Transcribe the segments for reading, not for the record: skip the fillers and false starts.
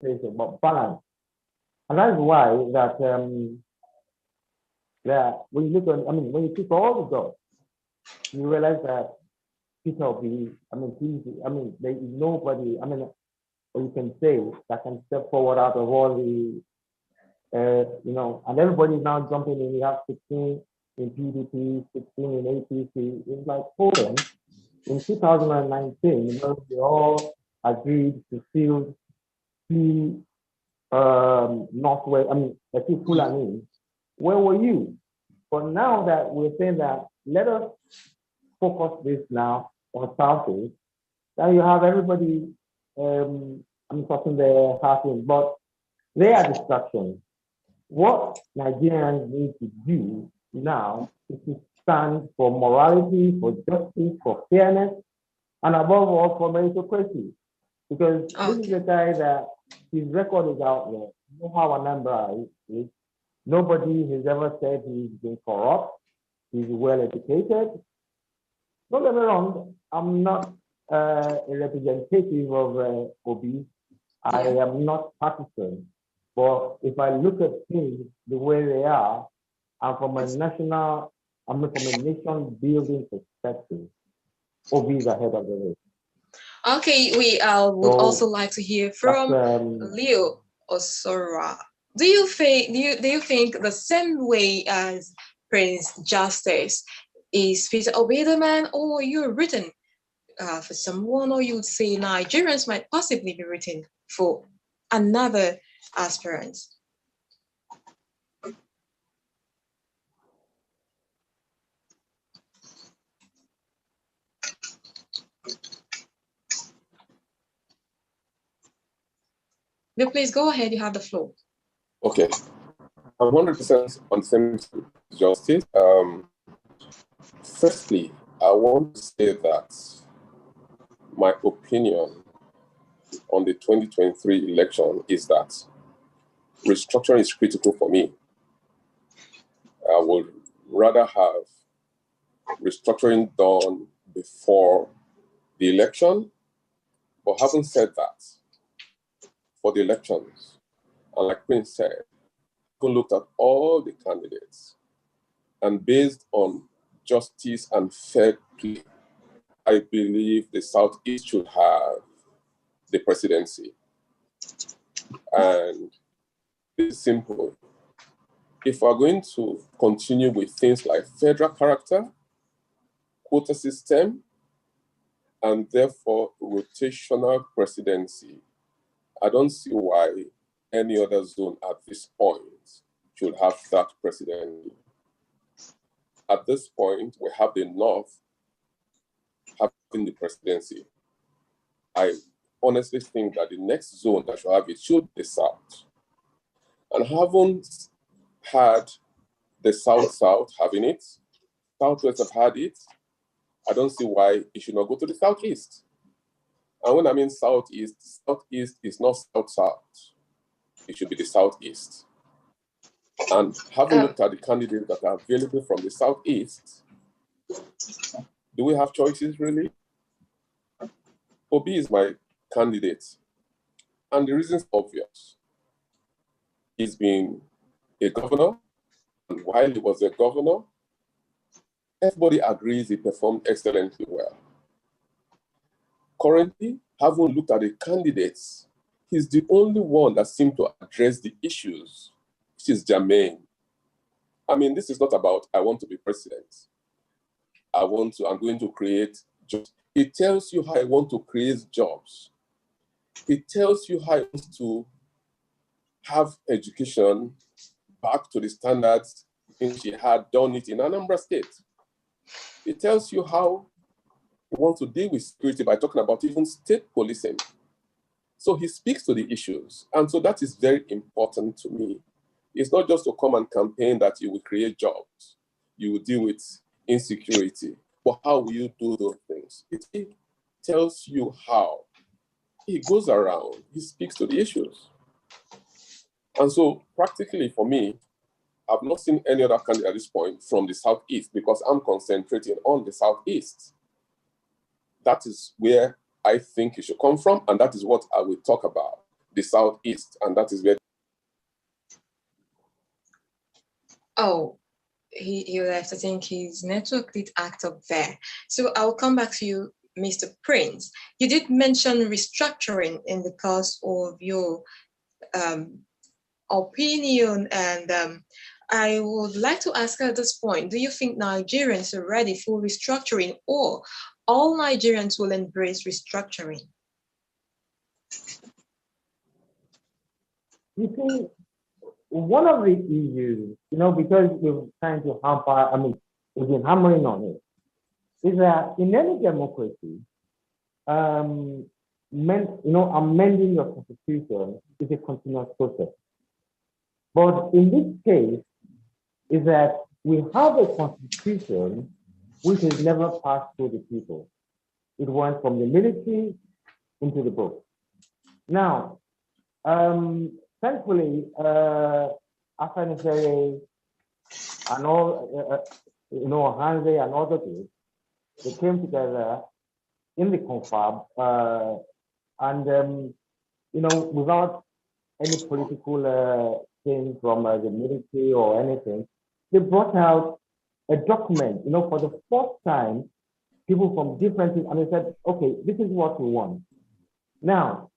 it's about balance. And that's why that when you look at, when you pick all the jobs, you realize that Peter Obi, there is nobody, or you can say that can step forward out of all the, and everybody's now jumping in. We have 16 in PDP, 16 in APC. It's like, hold on. In 2019, we all agreed to field two Northwest, the two Fulani. Where were you? But now that we're saying that, let us focus this now on Southeast, then you have everybody, talking their heart in, but they are distractions. What Nigerians need to do now is to stand for morality, for justice, for fairness, and above all, for meritocracy. Because this is a guy that his record is out there. You know how Anambra is. Nobody has ever said he's been corrupt. He's well educated. Don't get me wrong, I'm not a representative of Obi. I am not partisan. But if I look at things the way they are, and from a nation building perspective, Obi is ahead of the race. Okay, we would also like to hear from Leo Osora. Do you think the same way as Prince Justice is Peter Obi the man, or you're written for someone, or you would say Nigerians might possibly be written for another aspirant? No, please go ahead. You have the floor. Okay, I'm 100% on the same justice. Firstly, I want to say that my opinion on the 2023 election is that restructuring is critical for me. I would rather have restructuring done before the election, but having said that, for the elections, and like Prince said, we looked at all the candidates, and based on justice and fair play, I believe the Southeast should have the presidency. And it's simple. If we're going to continue with things like federal character, quota system, and therefore rotational presidency, I don't see why any other zone at this point should have that presidency. At this point, we have the North having the presidency. I honestly think that the next zone that should have it should be the South. And haven't had the South having it, Southwest have had it, I don't see why it should not go to the Southeast. And when I mean Southeast, Southeast is not South-South. It should be the Southeast. And having looked at the candidates that are available from the Southeast, do we have choices really? Obi is my candidate. And the reason is obvious. He's been a governor, and while he was a governor, everybody agrees he performed excellently well. Currently, having looked at the candidates, he's the only one that seemed to address the issues, which is germane. I mean, this is not about, I want to be president. I'm going to create jobs. It tells you how I want to create jobs. It tells you how I want to have education back to the standards in which he had done it in Anambra State. It tells you how he wants to deal with security by talking about even state policing. So he speaks to the issues. And so that is very important to me. It's not just to come and campaign that you will create jobs, you will deal with insecurity, but how will you do those things? It tells you how. He goes around, he speaks to the issues. And so practically for me, I've not seen any other candidate at this point from the Southeast because I'm concentrating on the Southeast. That is where I think it should come from, and that is what I will talk about. the Southeast, and that is where. Oh, he left. I think his network did act up there. So I'll come back to you, Mr. Prince. You did mention restructuring in the course of your opinion, and I would like to ask at this point, do you think Nigerians are ready for restructuring, or all Nigerians will embrace restructuring? You see, one of the issues, because we're trying to we've been hammering on it, is that in any democracy, amending your constitution is a continuous process. But in this case, is that we have a constitution which has never passed through the people. It went from the military into the book. Now, thankfully, Afanifere and all, Hanze and other groups, they came together in the confab, without any political thing from the military or anything, they brought out a document, for the first time, people from different things, and they said, okay, this is what we want. Now,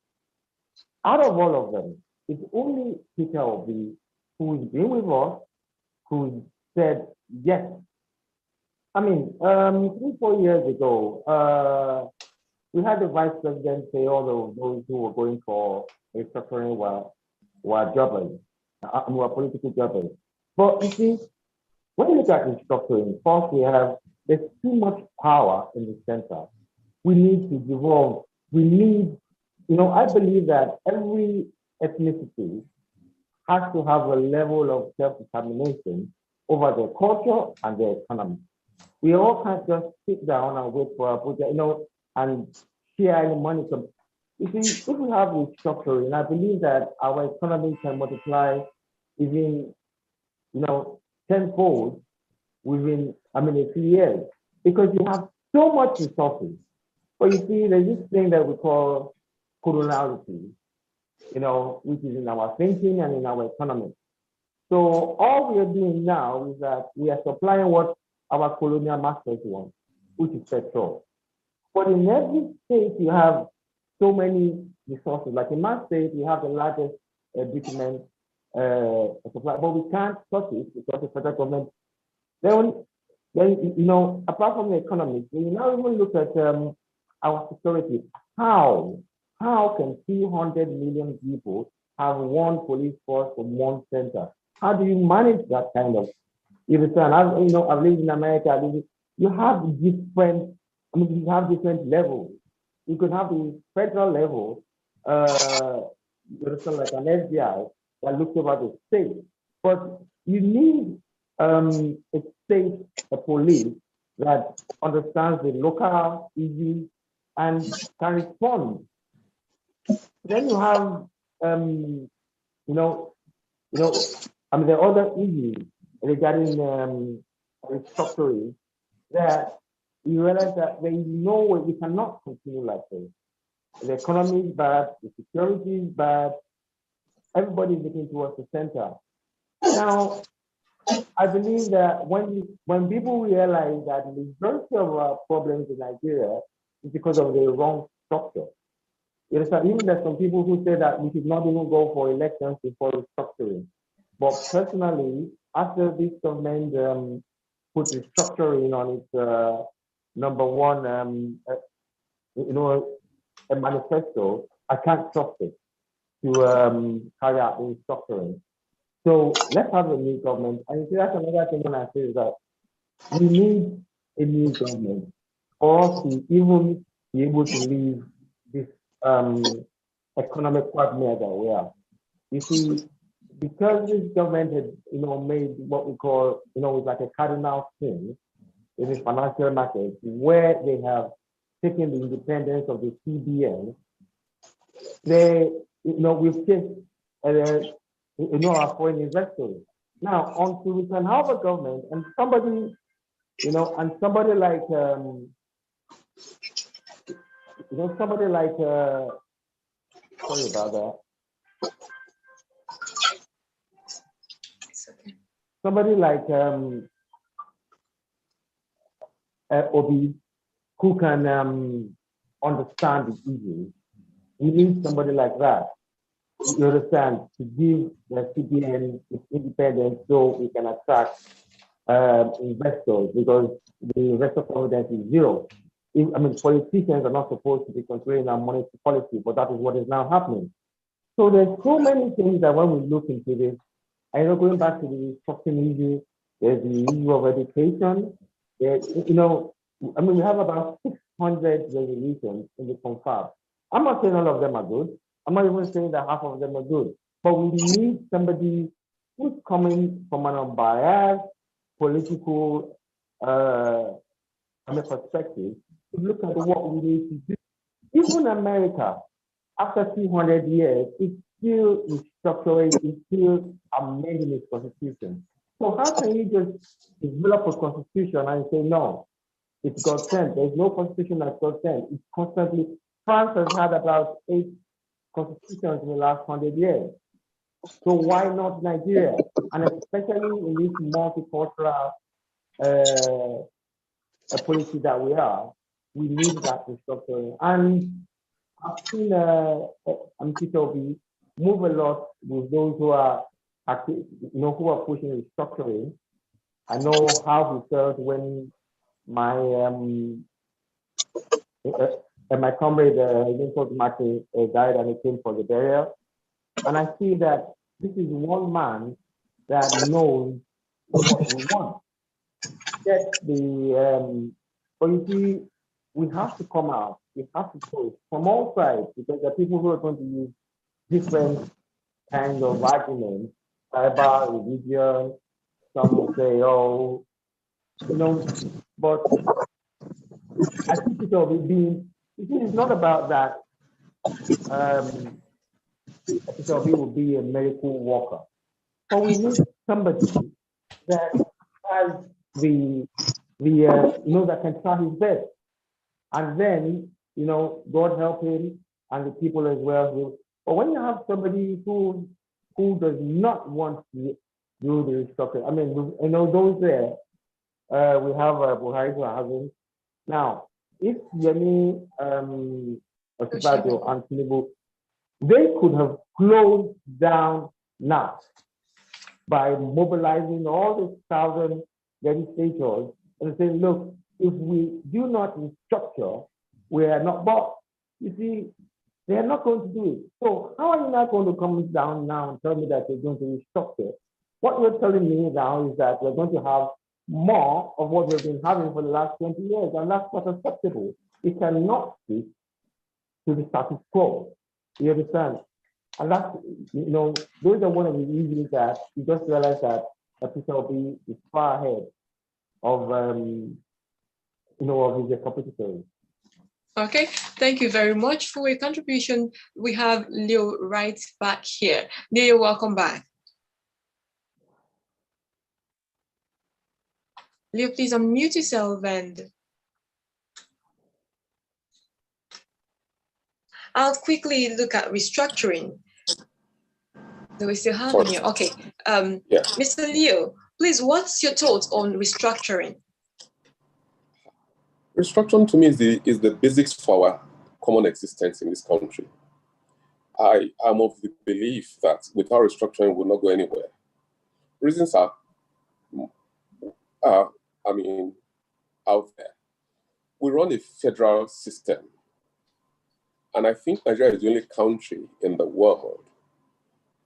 out of all of them, it's only Peter Obi who's been with us, who said yes. 3-4 years ago, we had the vice president say all of those who were going for restructuring were jobbers, were political jobbers. But you see, when you look at restructuring, first there's too much power in the center. We need to devolve. We need, I believe that every ethnicity has to have a level of self-determination over their culture and their economy. We all can't just sit down and wait for our project, and share any money. You see, if we have restructuring, I believe that our economy can multiply even, tenfold within, a few years, because you have so much resources. But you see, there's this thing that we call coloniality, which is in our thinking and in our economy. So all we are doing now is that we are supplying what our colonial masters want, which is petrol. But in every state, you have so many resources. Like in my state, we have the largest bitumen supply, but we can't touch it because the federal government. Then apart from the economy, when you now even look at our security, how can 300 million people have one police force from one center? How do you manage that kind of? I've lived in America. You have different. You have different levels. You could have the federal level, like an FBI that looks over the state, but you need a police that understands the local issues and can respond. Then you have, the other issues regarding restructuring that you realize that there is no way we cannot continue like this. The economy is bad, the security is bad, everybody is looking towards the center. Now, I believe that when people realize that the majority of our problems in Nigeria is because of the wrong structure. Even there's some people who say that we should not even go for elections before restructuring. But personally, after this government put restructuring on its number one, a manifesto, I can't trust it to carry out the restructuring. So let's have a new government. And you see, that's another thing when I say is that we need a new government for us to even be able to leave this economic quagmire that we are. You see, because this government had, made what we call, it's like a cardinal sin in the financial market, where they have taken the independence of the CBN. We've taken, our foreign investors. Now, until we can have a government and somebody, somebody like, sorry about that. Somebody like Obi, who can understand the issues. We need somebody like that, you understand, to give the CBN its independence so we can attract investors, because the investor confidence is zero. I mean, politicians are not supposed to be controlling our monetary policy, but that is what is now happening. So there's so many things that when we look into this, I know going back to the restructuring issue, there's the issue of education. You know, I mean, we have about 600 resolutions in the confab. I'm not saying all of them are good. I'm not even saying that half of them are good. But we need somebody who's coming from an unbiased political perspective to look at what we need to do. Even America, after 200 years, it's still restructuring, it's still amending its constitution. So how can you just develop a constitution and say, no, it's God sent? There's no constitution that's God sent. It's constantly, France has had about 8 constitutions in the last 100 years. So why not Nigeria? And especially in this multicultural policy that we are, we need that restructuring. And I've seen Obi move a lot with those who are active, who are pushing restructuring. I know how he felt when my comrade Vincent Martin died and he came for the burial. And I see that this is one man that knows what we want. Get the but you see, we have to come out. We have to push from all sides, because there are people who are going to use different kinds of arguments, tribal, religion. Some will say, oh, but I think it will be it's not about that. It will be a miracle worker. But we need somebody that has that can try his best. And then, God help him and the people as well. But when you have somebody who does not want to do the restructuring, I mean, those there, we have Buhari who are having. Now, if Yemi Osibajo and Tinubu, they could have closed down now by mobilizing all these 1,000 legislators and saying, look, if we do not restructure, we are not bought. You see, they are not going to do it. So how are you not going to come down now and tell me that you're going to restructure? What you're telling me now is that we're going to have more of what we've been having for the last 20 years, and that's not acceptable. It cannot stick to the status quo. You understand? And that's, those are one of the reasons that you just realize that Peter Obi is far ahead of, of his competitors. Okay, thank you very much for your contribution. We have Leo right back here. Leo, welcome back. Leo, please unmute yourself and I'll quickly look at restructuring. Do we still have you? Okay. Yeah. Mr. Leo, please, what's your thoughts on restructuring? Restructuring to me is the basics for our common existence in this country. I am of the belief that without restructuring, we'll not go anywhere. Reasons are, out there. We run a federal system. And I think Nigeria is the only country in the world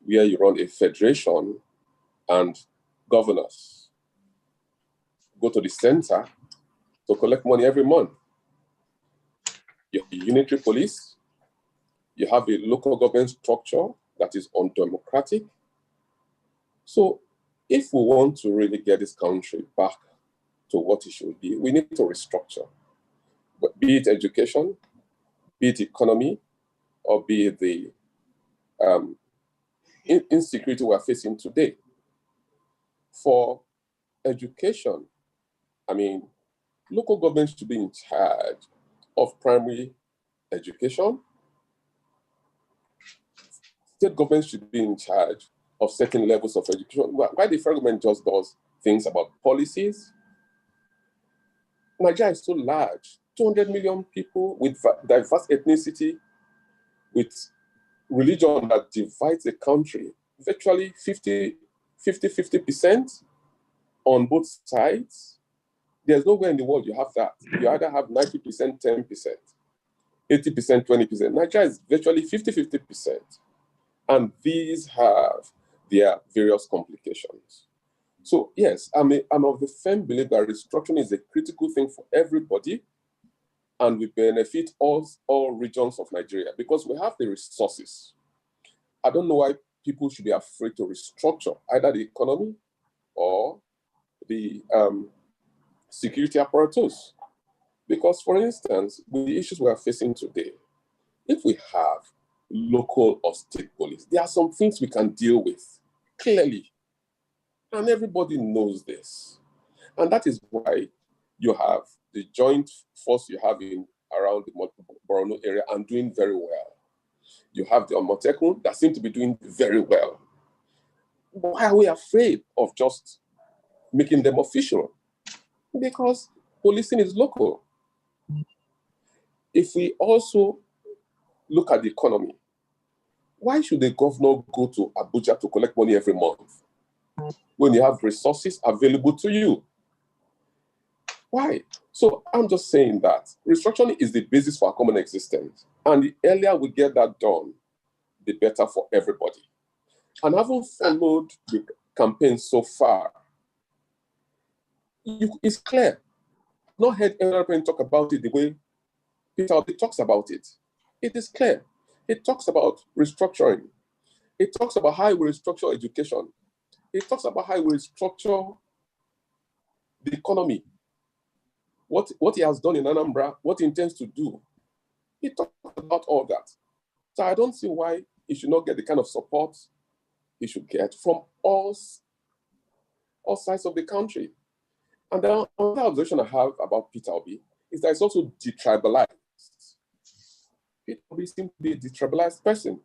where you run a federation and governors go to the center to collect money every month. You have a unitary police. You have a local government structure that is undemocratic. So if we want to really get this country back to what it should be, we need to restructure. But be it education, be it economy, or be it the insecurity we're facing today. For education, local governments should be in charge of primary education, state government should be in charge of certain levels of education. Why the federal government just does things about policies? Nigeria is so large, 200 million people with diverse ethnicity, with religion that divides the country, virtually 50% on both sides. There's nowhere in the world you have that. You either have 90%, 10%, 80%, 20%. Nigeria is virtually 50%. And these have their various complications. So yes, I'm of the firm belief that restructuring is a critical thing for everybody, and we benefit all regions of Nigeria because we have the resources. I don't know why people should be afraid to restructure either the economy or the security apparatus. Because, for instance, with the issues we are facing today, if we have local or state police, there are some things we can deal with clearly. And everybody knows this. And that is why you have the joint force you have around the Borno area and doing very well. You have the Omotekun that seem to be doing very well. Why are we afraid of just making them official? Because policing is local. If we also look at the economy, why should the governor go to Abuja to collect money every month when you have resources available to you? Why? So I'm just saying that restructuring is the basis for our common existence. And the earlier we get that done, the better for everybody. And having followed the campaign so far, it's clear. I've not heard anyone talk about it the way Peter Obi talks about it. It is clear. It talks about restructuring. It talks about how we restructure education. It talks about how we restructure the economy. What he has done in Anambra, what he intends to do. He talks about all that. So I don't see why he should not get the kind of support he should get from all sides of the country. And then another observation I have about Peter Obi is that he's also detribalized. Peter Obi seems to be a detribalized person.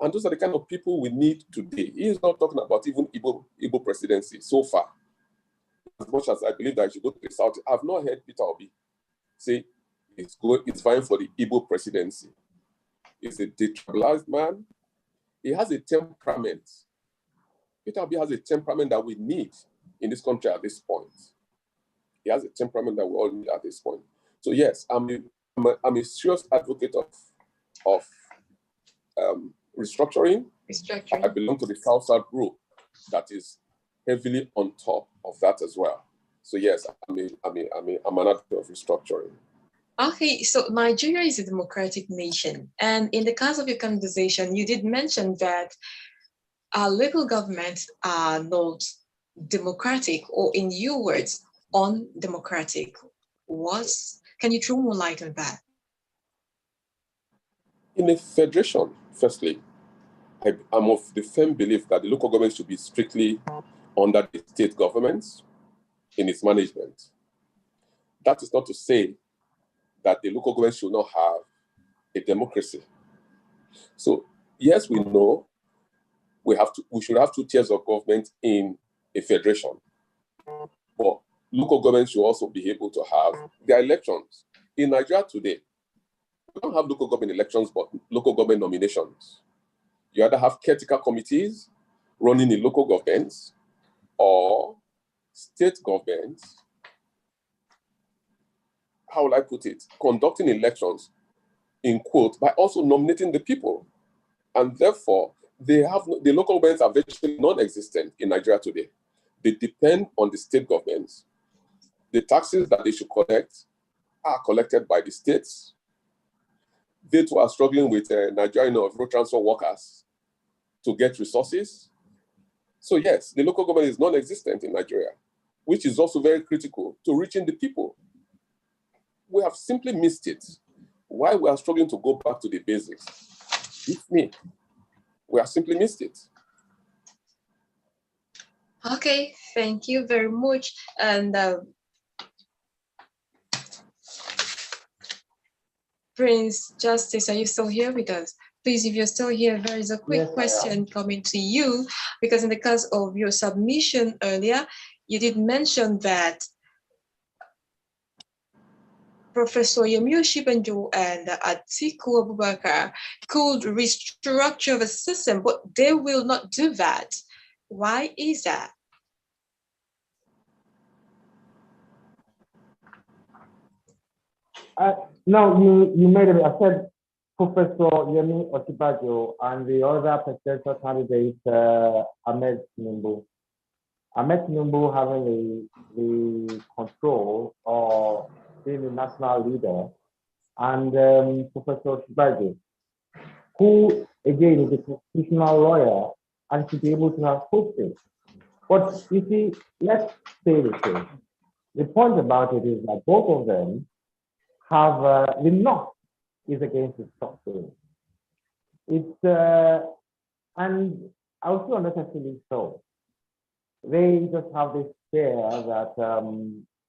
And those are the kind of people we need today. He is not talking about even Igbo presidency so far. As much as I believe that he should go to the South, I've not heard Peter Obi say it's fine for the Igbo presidency. He's a detribalized man. He has a temperament. Peter Obi has a temperament that we need in this country at this point. He has a temperament that we all need at this point. So yes, I'm a serious advocate of restructuring. I belong to the South group that is heavily on top of that as well. So yes, I'm an advocate of restructuring. Okay, so Nigeria is a democratic nation. And in the course of your conversation, you did mention that our local governments are not democratic, or in your words, undemocratic. Can you throw more light on that? In a federation, firstly, I'm of the firm belief that the local government should be strictly under the state governments in its management. That is not to say that the local government should not have a democracy. So yes, we know we should have two tiers of government in a federation. But local government should also be able to have their elections. In Nigeria today, we don't have local government elections, but local government nominations. You either have caretaker committees running in local governments or state governments, how will I put it, conducting elections, in quote, by also nominating the people. And therefore, the local governments are virtually non-existent in Nigeria today. They depend on the state governments. The taxes that they should collect are collected by the states. They too are struggling with Nigerian road transport workers to get resources. So yes, the local government is non-existent in Nigeria, which is also very critical to reaching the people. We have simply missed it. Why we are struggling to go back to the basics? It's me. We have simply missed it. Okay, thank you very much. And Prince Justice, are you still here with us? Please, if you're still here, there is a quick question coming to you, because in the case of your submission earlier, you did mention that Professor Yemio Shibanjo and Atiku Abubakar could restructure the system, but they will not do that. Why is that? No, you made it. I said Professor Yemi Osibajo and the other presidential candidate, Ahmed Tinubu. Ahmed Tinubu having the control or being the national leader, and Professor Osibajo, who again is a constitutional lawyer and should be able to have posted. But you see, let's say the truth. The point about it is that both of them have the North is against the structure. It's and also unnecessarily so. They just have this fear that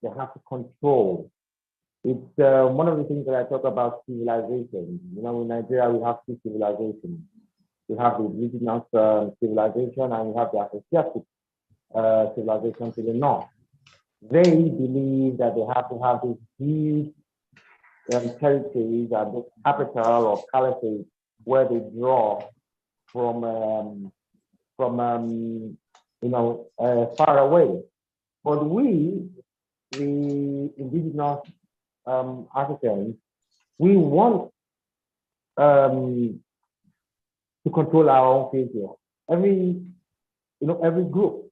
they have to control. It's one of the things that I talk about civilization. You know, in Nigeria we have two civilizations. We have the indigenous civilization and we have the Asiatic civilization to the north. They believe that they have to have this huge territories and the capital or caliphate where they draw from far away. But we, the indigenous Africans, we want to control our own future. Every group.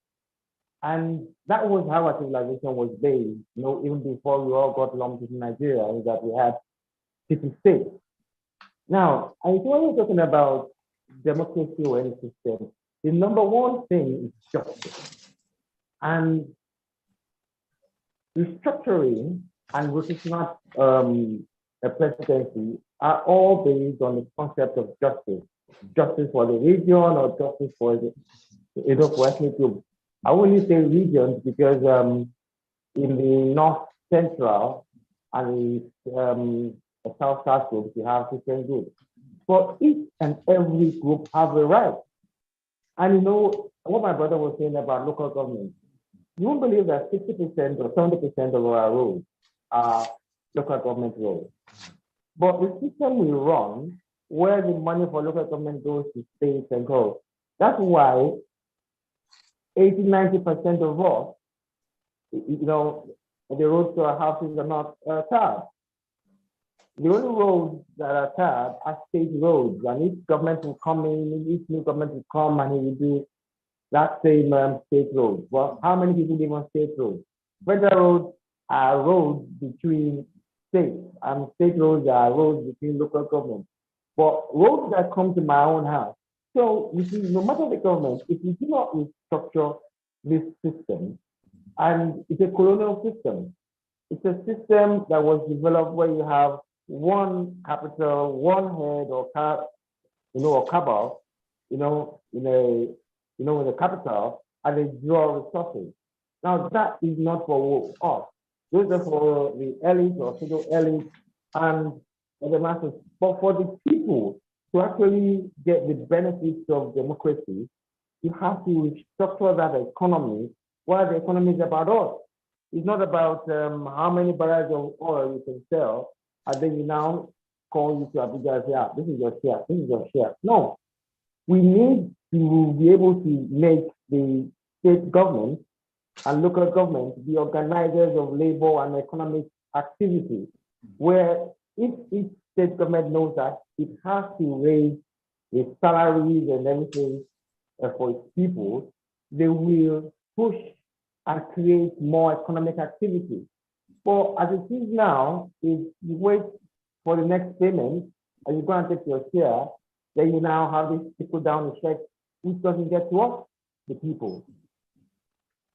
And that was how our civilization was based, even before we all got lumped into Nigeria, is that we had city-states. Now, when we're talking about democracy or any system, the number one thing is justice. And restructuring and rotational a presidency are all based on the concept of justice. Justice for the region or justice for the ethnic group. I only say regions because in the North Central and the South groups, you have different groups. But each and every group have a right. And what my brother was saying about local government, you won't believe that 60% or 70% of our roads are local government roads. But the system we run, where the money for local government goes to states and goes, that's why 80–90% of us, the roads to our houses are not tarred. The only roads that are tarred are state roads, and each government will come in, each new government will come and he will do that same state road. Well, how many people live on state roads? Federal roads are roads between states, and state roads are roads between local governments. But roads that come to my own house. So you see, no matter the government, if you do not restructure this system, and it's a colonial system, it's a system that was developed where you have one capital, one head or cabal, in the capital, and they draw resources. Now that is not for us. Those are for the elite or pseudo elite and the masses. But for the people to actually get the benefits of democracy, you have to restructure that economy. Why the economy is about us. It's not about how many barrels of oil you can sell, and then you now call you to Abuja and say, this is your share, this is your share. No, we need to be able to make the state government and local government the organizers of labor and economic activity, where if each state government knows that it has to raise the salaries and everything for its people, they will push and create more economic activity. But as it is now, if you wait for the next payment and you go and take your share, then you now have this trickle down effect, which doesn't get to us, the people.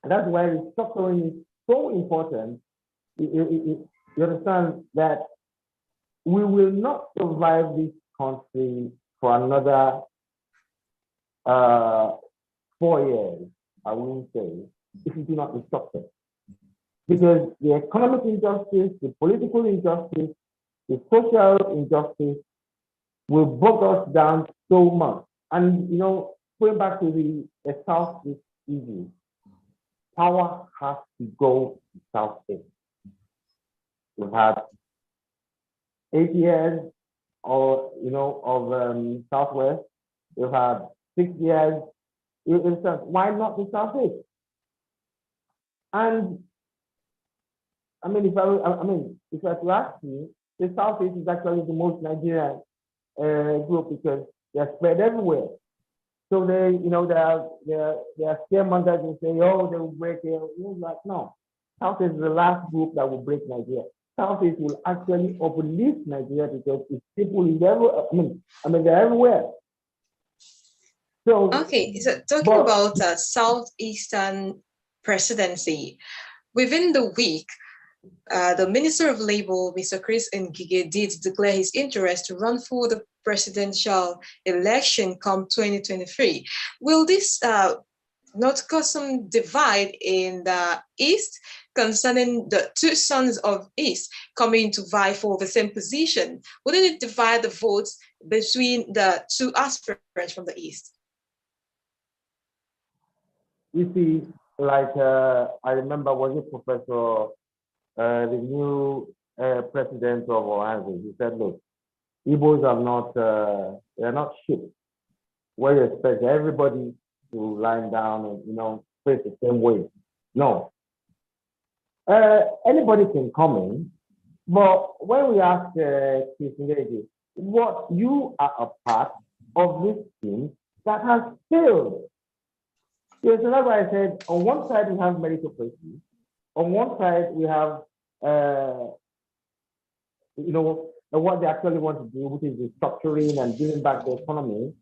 And that's why restructuring is so important. You understand that we will not survive this country for another 4 years, I won't say, if we do not restructure. Because the economic injustice, the political injustice, the social injustice will bog us down so much. And, you know, going back to the South is easy. Power has to go to Southeast. We've had 8 years of, you know, of Southwest. We've had 6 years. Why not the Southeast? And I mean, if I were to ask you, the Southeast is actually the most Nigerian group because they're spread everywhere. So they, you know, they are scaremongers and say, oh, they will break it. Like, no, Southeast is the last group that will break Nigeria. Southeast will actually uplift Nigeria because its people is everywhere. I mean, they're everywhere. So okay, so talking about Southeastern presidency, within the week, the Minister of Labour, Mr. Chris Ngige, did declare his interest to run for the presidential election come 2023. Will this not cause some divide in the East concerning the two sons of East coming to vie for the same position? Wouldn't it divide the votes between the two aspirants from the East? You see, like I remember, was it Professor, the new president of Oasis? He said, look, Igbos are not, they're not sheep. Where you expect everybody to line down and, you know, face the same way. No. Anybody can come in, but when we ask Chris Ngige, what you are a part of this team that has failed. Yes, so that's why I said, on one side we have meritocracy, on one side we have, you know, what they actually want to do, which is restructuring and giving back the economy.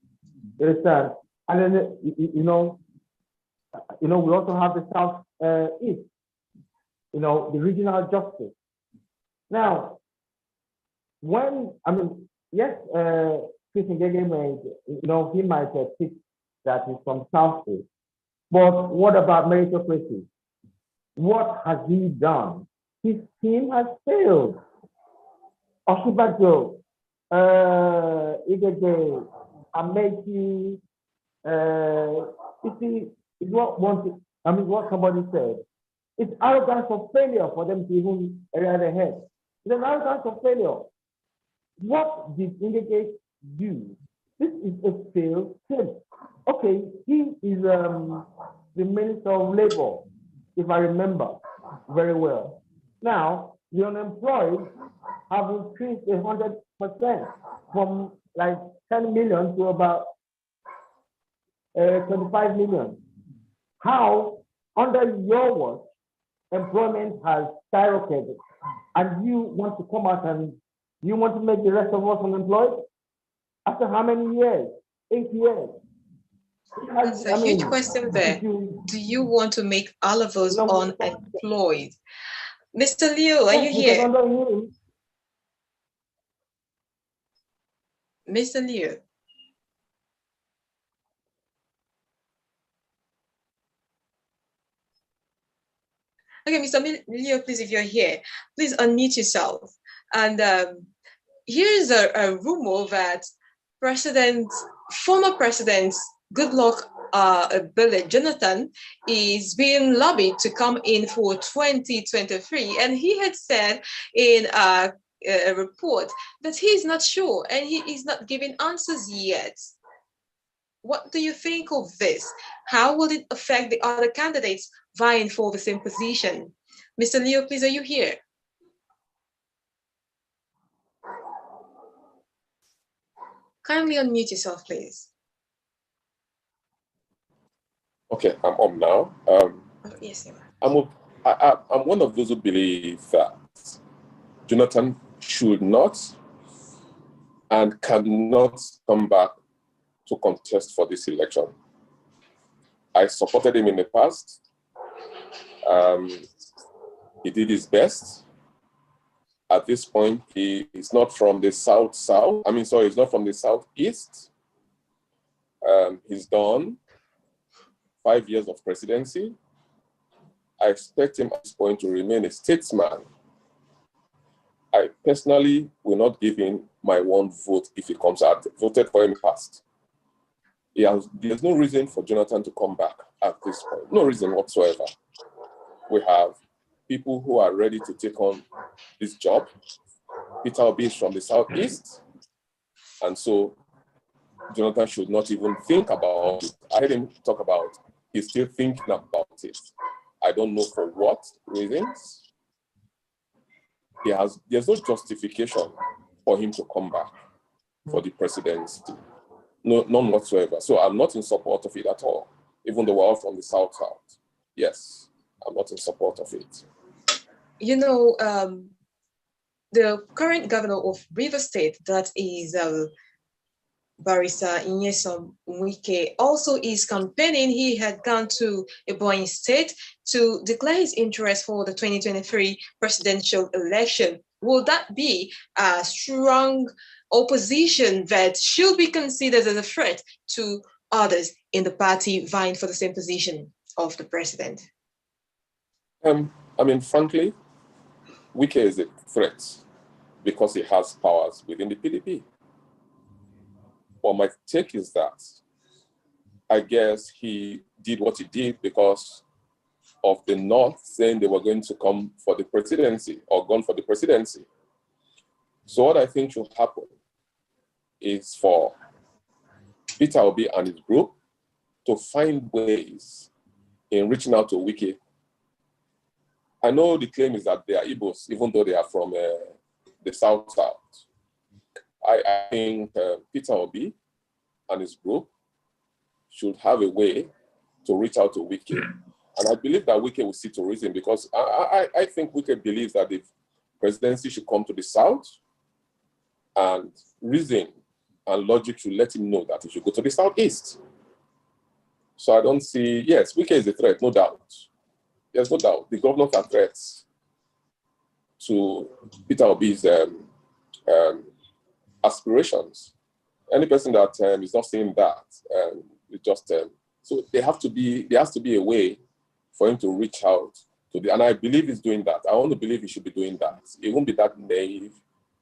You understand? And then, you know, we also have the South East, you know, the regional justice. Now, yes, Chris Ngige made, you know, he might pick that he's from South East. But what about meritocracy? What has he done? His team has failed. Oshibajo, Igege, Ameki, you see, it's what somebody said. It's arrogance of failure for them to even raise their head. It's an arrogance of failure. What did Ingege do? This is a failed team. Okay, he is the Minister of Labor, if I remember very well. Now, the unemployed have increased 100% from like 10 million to about 25 million. How, under your watch, employment has skyrocketed, and you want to come out and you want to make the rest of us unemployed? After how many years? 8 years. That's a huge question there. Do you want to make all of us unemployed? Mr. Liu, are you here? Mr. Liu. Okay, Mr. Liu, please, if you're here, please unmute yourself. And here's a rumor that former President Goodluck Jonathan is being lobbied to come in for 2023. And he had said in a report that he's not sure and he is not giving answers yet. What do you think of this? How will it affect the other candidates vying for the same position? Mr. Leo, please, are you here? Kindly unmute yourself, please. Okay, I'm on now. Yes, you are. I'm one of those who believe that Jonathan should not and cannot come back to contest for this election. I supported him in the past. He did his best. At this point, he is not from the he's not from the Southeast. He's done 5 years of presidency. I expect him at this point to remain a statesman. I personally will not give him my one vote if he comes out. Voted for him past. There's no reason for Jonathan to come back at this point. No reason whatsoever. We have people who are ready to take on this job. Peter Obi is from the Southeast. And so Jonathan should not even think about it. I heard him talk about he's still thinking about it. I don't know for what reasons. There's no justification for him to come back for the presidency. No, none whatsoever. So I'm not in support of it at all, even though we're all from the South. Yes, I'm not in support of it. You know, the current governor of River State, that is Barrister Nyesom Wike, also is campaigning. He had gone to Ebonyi State to declare his interest for the 2023 presidential election. Will that be a strong opposition that should be considered as a threat to others in the party vying for the same position of the president? I mean, frankly, Wike is a threat because he has powers within the PDP. But my take is that I guess he did what he did because of the North saying they were going to come for the presidency or gone for the presidency. So what I think should happen is for Peter Obi and his group to find ways in reaching out to Wike. I know the claim is that they are Igbos, even though they are from the South. I think Peter Obi and his group should have a way to reach out to Wike. And I believe that Wike will see to reason because I think Wike believes that the presidency should come to the South and reason and logic should let him know that he should go to the Southeast. So I don't see, yes, Wike is a threat, no doubt. There's no doubt. The governors are threats to Peter Obi's aspirations. Any person that is not saying that, it just so there has to be a way for him to reach out to the, and I believe he's doing that. I want to believe he should be doing that. It won't be that naive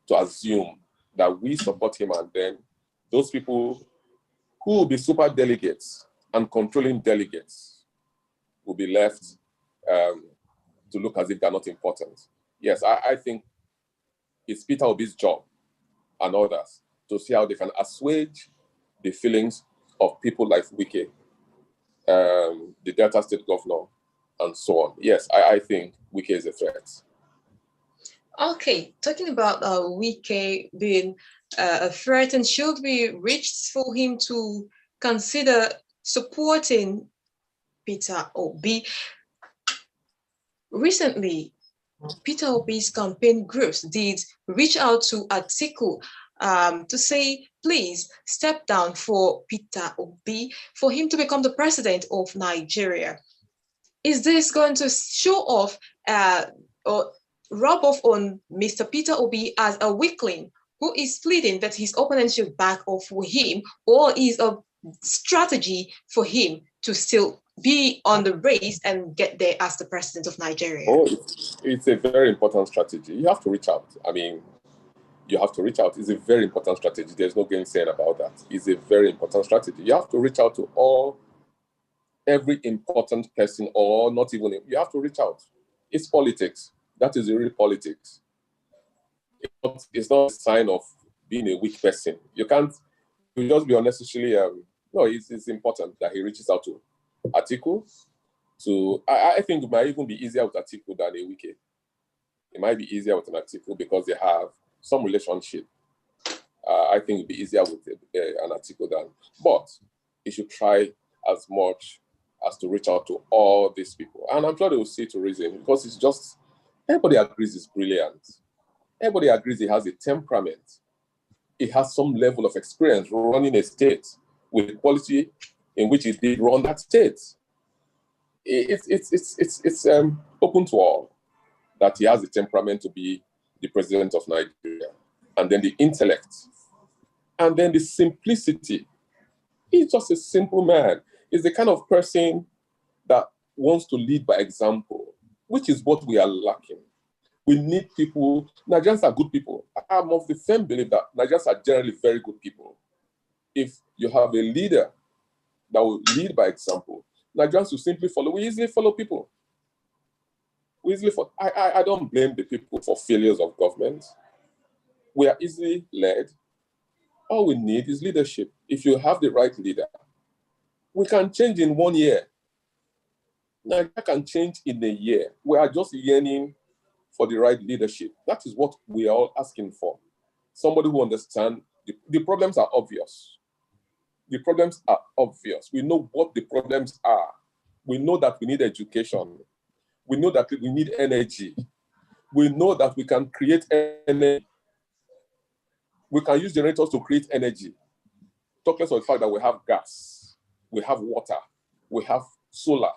to assume that we support him and then those people who will be super delegates and controlling delegates will be left to look as if they're not important. Yes, I think it's Peter Obi's job and others to see how they can assuage the feelings of people like Wike, the Delta State governor, and so on. Yes, I think Wike is a threat. Okay, talking about Wike being a threat, and should we reach for him to consider supporting Peter Obi? Recently, Peter Obi's campaign groups did reach out to Atiku to say, please step down for Peter Obi for him to become the president of Nigeria. Is this going to show off or rub off on Mr. Peter Obi as a weakling who is pleading that his opponents should back off with him, or is a strategy for him to still be on the race and get there as the president of Nigeria? Oh, it's a very important strategy. You have to reach out. I mean, you have to reach out. It's a very important strategy. There's no gainsaying about that. It's a very important strategy. You have to reach out to every important person, or not even, you have to reach out. It's politics. That is really politics. It's not a sign of being a weak person. You just be unnecessarily, no, it's important that he reaches out to Atiku. I think it might even be easier with Atiku than a Wike. It might be easier with an Atiku because they have some relationship. I think it'd be easier with an Atiku than, but he should try as much as to reach out to all these people. And I'm sure they will see to reason because it's just, everybody agrees he's brilliant. Everybody agrees he has a temperament. He has some level of experience running a state with the quality in which he did run that state. It's open to all that he has the temperament to be the president of Nigeria, and then the intellect, and then the simplicity. He's just a simple man. He's the kind of person that wants to lead by example, which is what we are lacking. We need people. Nigerians are good people. I'm of the firm belief that Nigerians are generally very good people. If you have a leader that will lead by example, Nigerians will simply follow. We easily follow people. We easily follow. I don't blame the people for failures of government. We are easily led. All we need is leadership. If you have the right leader, we can change in 1 year. Nigeria can change in a year. We are just yearning for the right leadership. That is what we are all asking for. Somebody who understands the problems are obvious. The problems are obvious. We know what the problems are. We know that we need education. We know that we need energy. We know that we can create energy. We can use generators to create energy. Talk less of the fact that we have gas, we have water, we have solar.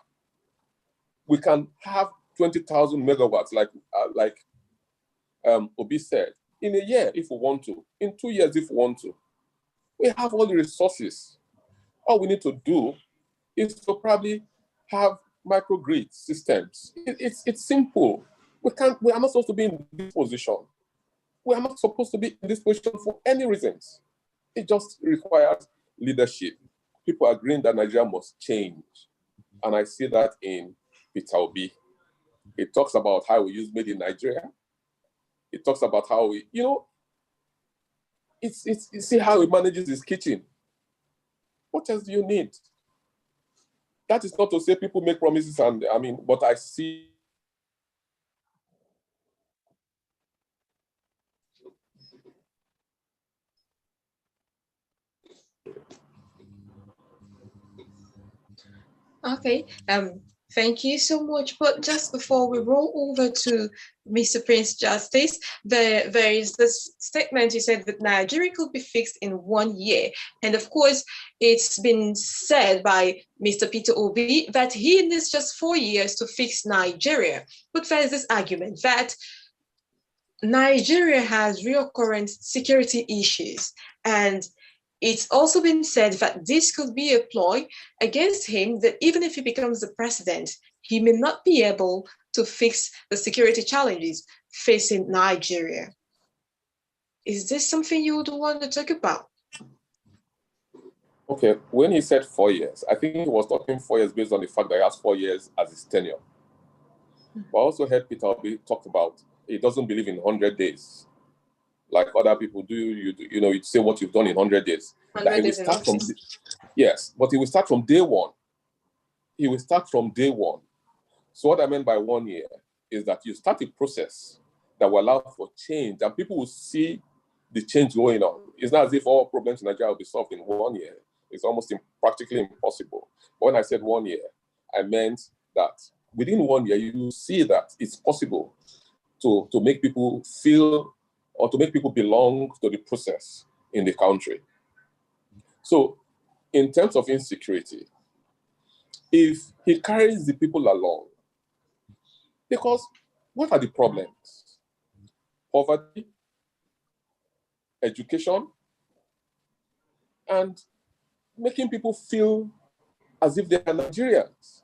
We can have 20,000 megawatts, like Obi said, in a year if we want to, in 2 years if we want to. We have all the resources. All we need to do is to probably have microgrid systems. It's simple. We are not supposed to be in this position. We are not supposed to be in this position for any reasons. It just requires leadership. People are agreeing that Nigeria must change. And I see that in Peter Obi. It talks about how we use made in Nigeria. It talks about how we, you see how he manages his kitchen. What else do you need? That is not to say people make promises but I see. Okay. Thank you so much. But just before we roll over to Mr. Prince Justice, there is this statement you said that Nigeria could be fixed in 1 year. And of course, it's been said by Mr. Peter Obi that he needs just 4 years to fix Nigeria. But there's this argument that Nigeria has recurrent security issues, and it's also been said that this could be a ploy against him, that even if he becomes the president, he may not be able to fix the security challenges facing Nigeria. Is this something you would want to talk about? Okay, when he said 4 years, I think he was talking 4 years based on the fact that he has 4 years as his tenure. But I also heard Peter Obi talk about he doesn't believe in 100 days. Like other people do, you say what you've done in 100 days. 100 days yes, but he will start from day one. He will start from day one. So what I meant by 1 year is that you start a process that will allow for change, and people will see the change going on. It's not as if all problems in Nigeria will be solved in 1 year. It's almost practically impossible. But when I said 1 year, I meant that within 1 year, you see that it's possible to make people feel or to make people belong to the process in the country. So in terms of insecurity, if he carries the people along, because what are the problems? Poverty, education, and making people feel as if they are Nigerians.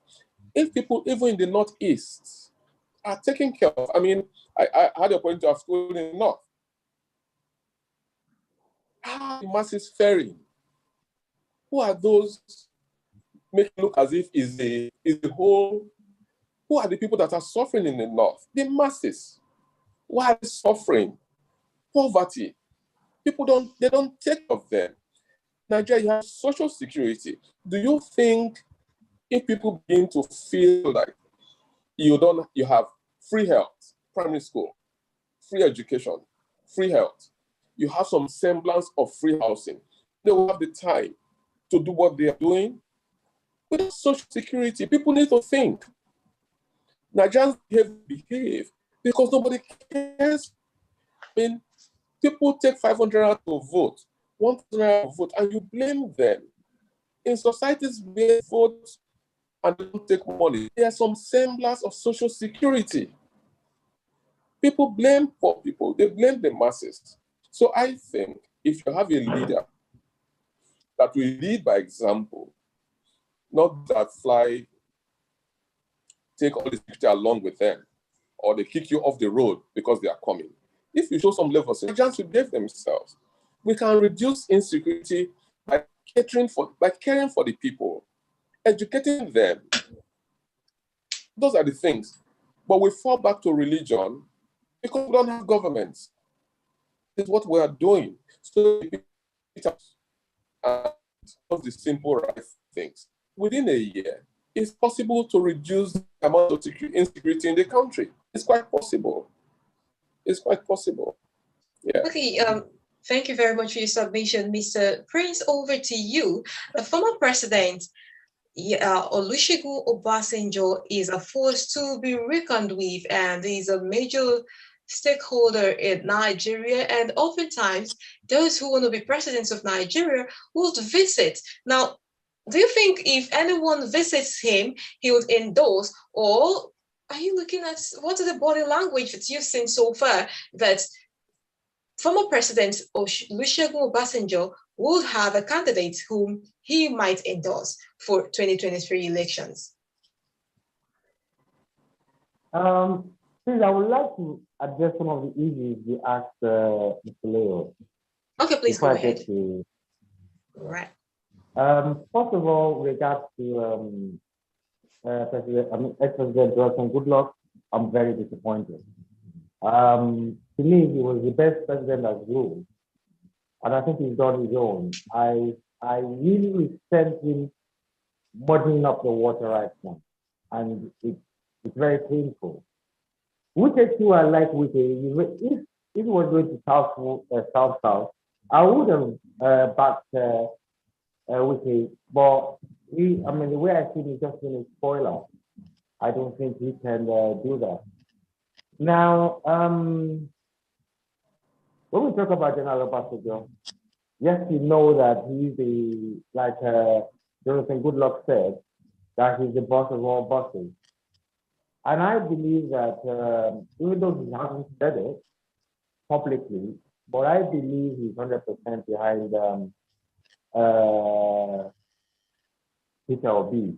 If people, even in the Northeast, are taken care of, I had the opportunity to have school in the North. How are the masses faring? Who are those making it look as if is the whole? Who are the people that are suffering in the North? The masses. Why are they suffering? Poverty. People don't take care of them. Nigeria, you have social security. Do you think if people begin to feel like you have free health, primary school, free education, free health, you have some semblance of free housing, they will have the time to do what they are doing? With social security, people need to think. Nigerians behave because nobody cares. People take 500 to vote, 1,000 to vote, and you blame them. In societies where vote and don't take money, there's some semblance of social security. People blame poor people, they blame the masses. So I think if you have a leader that will lead by example, not that take all the security along with them, or they kick you off the road because they are coming. If you show some level of intelligence, will behave themselves. We can reduce insecurity by caring for the people, educating them. Those are the things. But we fall back to religion because we don't have governments. This is what we are doing. So of the simple right things. Within a year, it's possible to reduce the amount of insecurity in the country. It's quite possible. It's quite possible. Yeah. Okay. Thank you very much for your submission, Mr. Prince. Over to you. The former president, Olusegun Obasanjo, is a force to be reckoned with, and is a major stakeholder in Nigeria. And oftentimes, those who want to be presidents of Nigeria would visit. Now, do you think if anyone visits him, he would endorse, or are you looking at what are the body language that you've seen so far that former President Olusegun Obasanjo would have a candidate whom he might endorse for 2023 elections? Please, I would like to address some of the issues you asked Mr. Leo. Okay, please go ahead. Right. First of all, regards to ex-President Johnson Goodluck, I'm very disappointed. To me, he was the best president that's ruled, and I think he's done his own. I really resent him muddying up the water right now, and it's very painful. Wike too, I like Wike. If it was going to South, I would have backed Wike, but the way I see him is just been a spoiler. I don't think he can do that. Now, when we talk about General Obasanjo, yes, we know that he's like Jonathan Goodluck said, that he's the boss of all bosses. And I believe that even though he hasn't said it publicly, but I believe he's 100% behind Peter Obi.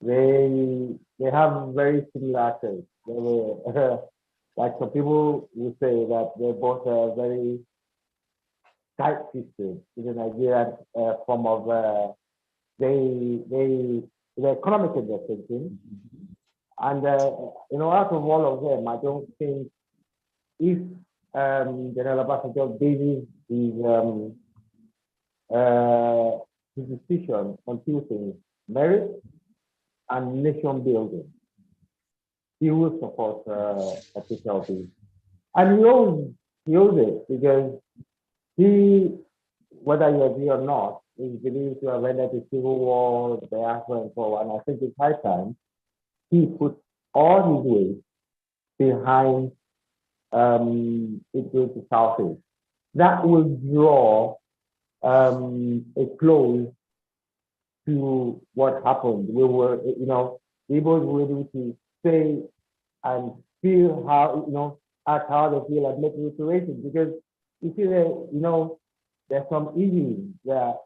They have very similar traits. Like some people will say that they're both very tight-fisted in the Nigerian form of they're economic in their thinking. And out of all of them, I don't think if General Obasanjo bases his decision on two things: merit and nation building, he will support Peter Obi. And he owes it because he, whether you agree or not, is believed to have ended the civil war, the diaspora, and so on. I think it's high time he put all his weight behind it going to Southeast. That will draw a close to what happened. We were, people were able to say and feel how, act how they feel and make reparations, because you see that, there's some issues that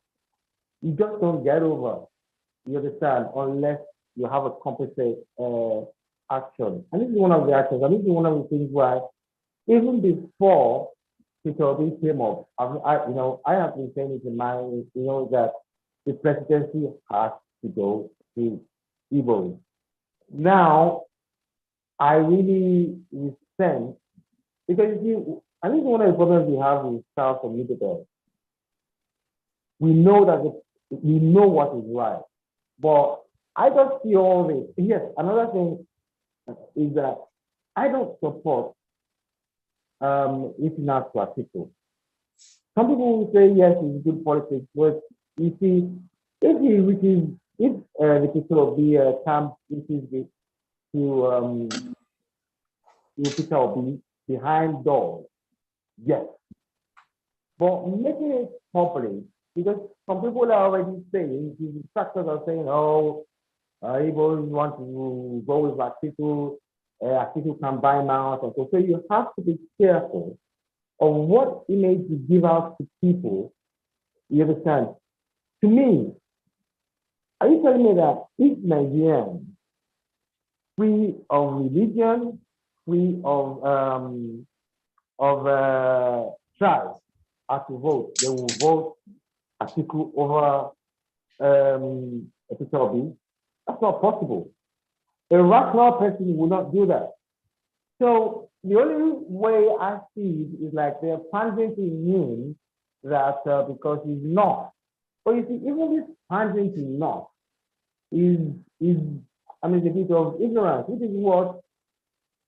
you just don't get over, you understand, unless you have a compensate action. And this is one of the actions, and this is one of the things why, even before Peter Obi came up, I have been saying it in my, that the presidency has to go to Igbo. Now, I really resent, because I think one of the problems we have with South and Middle, we know we know what is right, but I just see all this. Yes, another thing is that I don't support reaching out to our people. Some people will say, yes, it's good politics, but you see, if the people of the camp reaches to Peter Obi behind doors, yes. But making it public, because some people are already saying, the instructors are saying, Igbos want to go with Atiku can buy mouth. And so you have to be careful of what image you give out to people. You understand? To me, are you telling me that each Nigerian, free of religion, free of tribes are to vote. They will vote Atiku over Peter Obi. That's not possible. A rational person will not do that. So the only way I see it is like they're pandering to him that because he's not. But you see, even this pandering to not is I mean, a bit of ignorance, which is what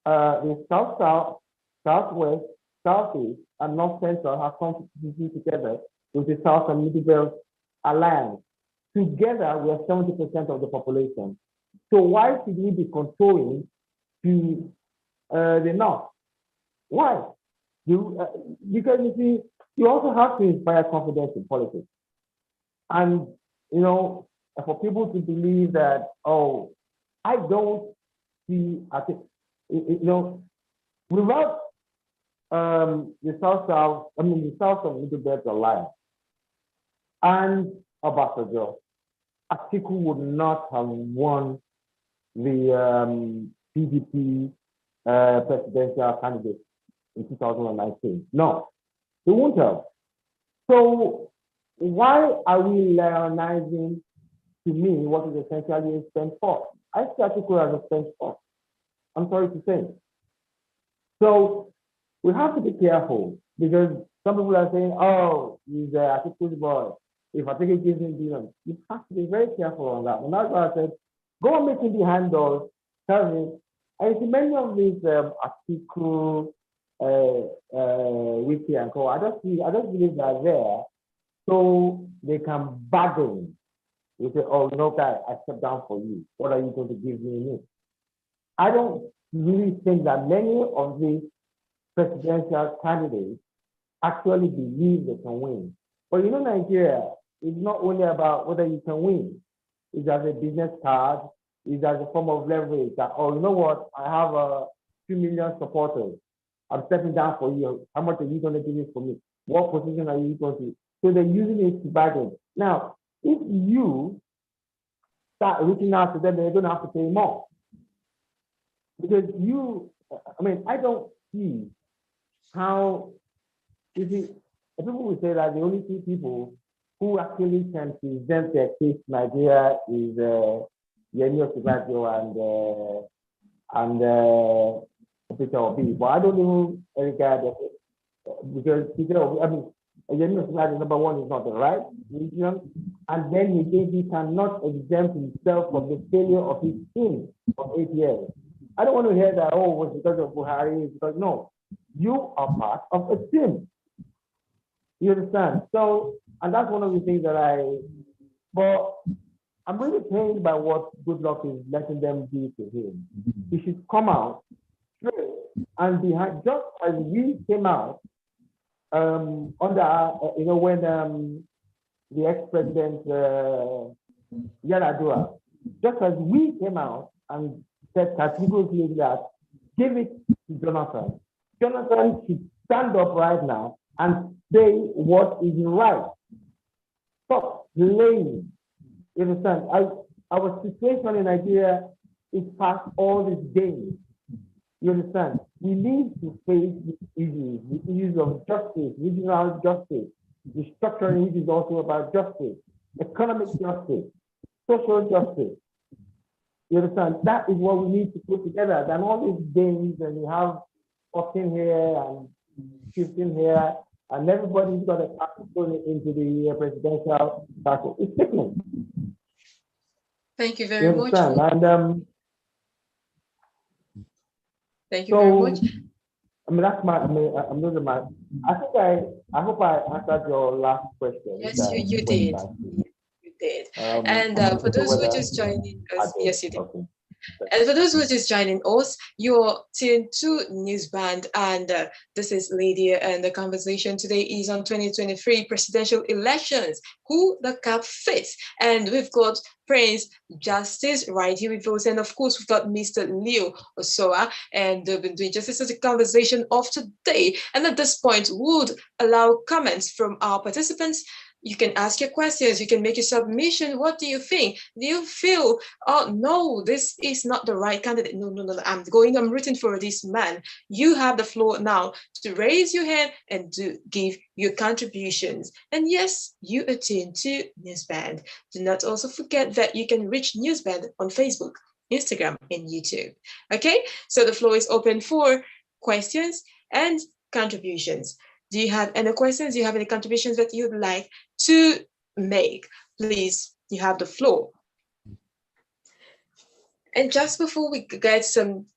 the South, Southwest, Southeast, and North Central have come to do together with the South and Middle Belt Alliance. Together, we are 70% of the population. So why should we be controlling to the North? Why? Because you see, you also have to inspire confidence in politics. And, you know, for people to believe that, oh, I don't see, I think, you know, without the South, the South and Middle Belt Alliance and Obasanjo, Atiku would not have won the PDP presidential candidate in 2019. No, they won't have. So why are we lionizing, to me, what is essentially a spent force? I see Atiku as a spent force. I'm sorry to say. So we have to be careful because some people are saying, oh, he's Atiku's boy. If Atiku gives him billions, you have to be very careful on that. And that's why I said, go and make him the handle, tell him. And see, many of these Atiku, Wiki and Co, I just believe they're there so they can bargain. You say, oh, you know, guys, I stepped down for you. What are you going to give me? I don't really think that many of these presidential candidates actually believe they can win. But you know, Nigeria is not only about whether you can win. It's as a business card. It's as a form of leverage. That, oh, you know what? I have 2 million supporters. I'm stepping down for you. How much are you going to give me for me? What position are you going to? So they're using it to bargain. Now, if you start reaching out to them, they're going to have to pay more. Because I don't see how, you see, people will say that the only two people who actually can present their case in Nigeria is Yemi Osinbajo and Peter Obi. But I don't even regard that because Peter Obi, Yemi Osinbajo, number one, is not the right religion, and then he cannot exempt himself from the failure of his team of 8 years. I don't want to hear that, oh, it was because of Buhari, because no, you are part of a team. You understand? So, and that's one of the things that but I'm really pained by what Goodluck is letting them do to him. He should come out straight and behind, just as we came out under, when the ex-president Yaradua, just as we came out and said categorically that give it to Jonathan. Jonathan should stand up right now and say what is right. Stop delaying. You understand? Our situation in Nigeria is past all these games. You understand? We need to face the issues of justice, regional justice, restructuring, which is also about justice, economic justice, social justice. You understand? That is what we need to put together. Than all these games, and you have 14 here and 15 here, and everybody's got a pass going into the presidential cycle. It's sickening. Thank you very much. And, thank you very much. That's I'm losing my. I hope I answered your last question. Yes, you did. You did. And for those who are just joining us, yes, you did. Okay. And for those who are just joining us, you're tuned to News.Band, and this is Lydia, and the conversation today is on 2023 presidential elections, who the cap fits. And we've got Prince Justice right here with us, and of course we've got Mr. Leo Osoa, and they've been doing justice as a conversation of today. And at this point, would allow comments from our participants. You can ask your questions. You can make your submission. What do you think? Do you feel, oh, no, this is not the right candidate? No, I'm rooting for this man. You have the floor now to raise your hand and to give your contributions. And yes, you attend to News.Band. Do not also forget that you can reach News.Band on Facebook, Instagram, and YouTube. Okay, so the floor is open for questions and contributions. Do you have any questions? Do you have any contributions that you'd like to make? Please, you have the floor. And just before we get some,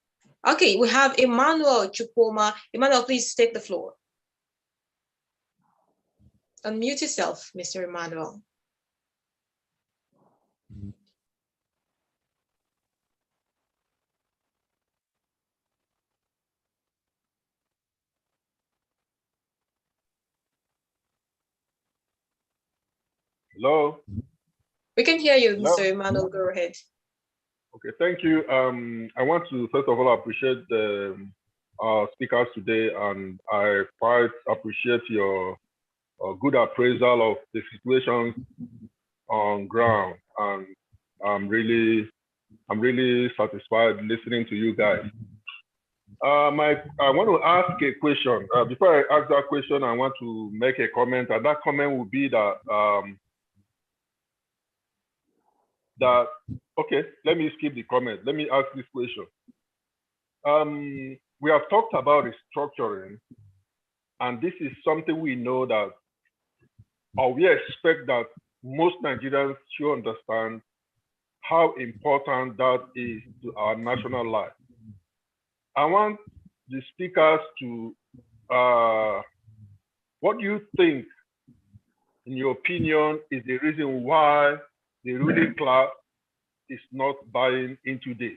okay, we have Emmanuel Chupoma. Emmanuel, please take the floor. Unmute yourself, Mr. Emmanuel. Hello? We can hear you, Hello? Mr. Emmanuel. Go ahead. Okay, thank you. I want to first of all appreciate the speakers today, and I quite appreciate your good appraisal of the situation on ground. And I'm really satisfied listening to you guys. I want to ask a question. Before I ask that question, I want to make a comment, and that comment would be that okay, let me skip the comment. Let me ask this question. We have talked about restructuring, and this is something we know that, or we expect that most Nigerians should understand how important that is to our national life. I want the speakers to, what do you think, in your opinion, is the reason why the ruling class is not buying into this?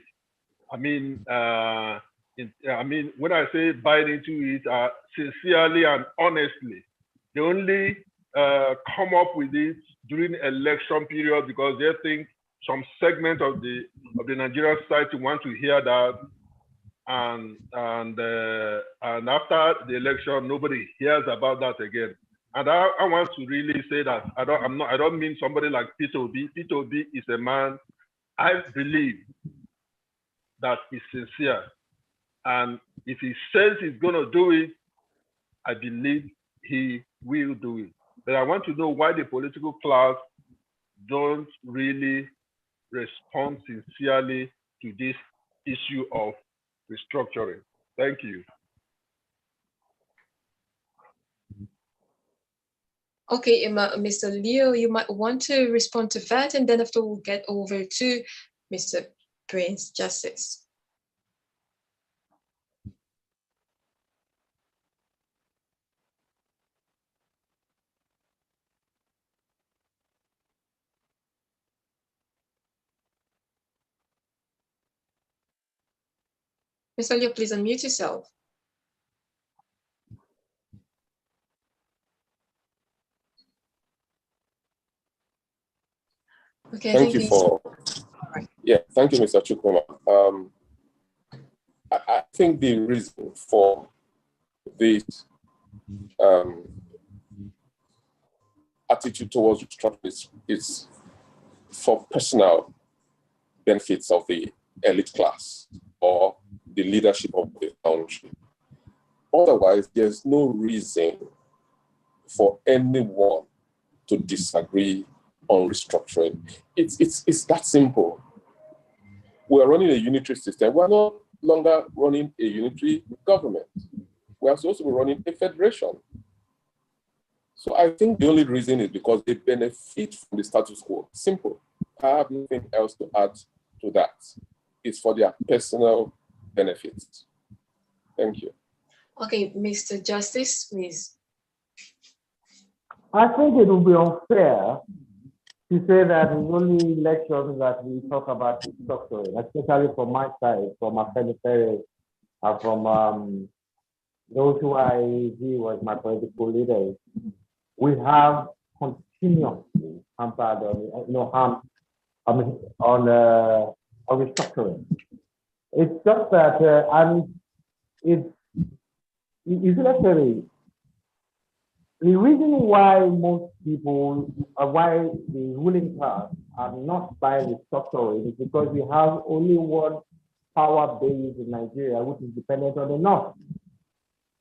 I mean, when I say buying into it, sincerely and honestly, they only come up with it during election period because they think some segment of the Nigerian society want to hear that, and after the election, nobody hears about that again. And I want to really say that I don't mean somebody like Peter Obi. Peter Obi is a man I believe that is sincere, and if he says he's going to do it, I believe he will do it. But I want to know why the political class don't really respond sincerely to this issue of restructuring. Thank you. Okay, Mr. Leo, you might want to respond to that, and then after we'll get over to Mr. Prince Justice. Mr. Leo, please unmute yourself. Okay, thank you, Mr. Chukwuma. I think the reason for this attitude towards restructuring is for personal benefits of the elite class or the leadership of the country. Otherwise, there's no reason for anyone to disagree on restructuring. It's that simple. We're running a unitary system. We're no longer running a unitary government. We are supposed to be running a federation. So I think the only reason is because they benefit from the status quo. Simple. I have nothing else to add to that. It's for their personal benefits. Thank you. Okay, Mr. Justice, please. I think it would be unfair to say that in only elections that we talk about restructuring, especially from my side, from my fellow and from those who I view as my political leaders. We have continuously hampered on restructuring. It's just that, and it's necessary the reason why most people, why the ruling class are not buying the structural is because we have only one power base in Nigeria, which is dependent on the North.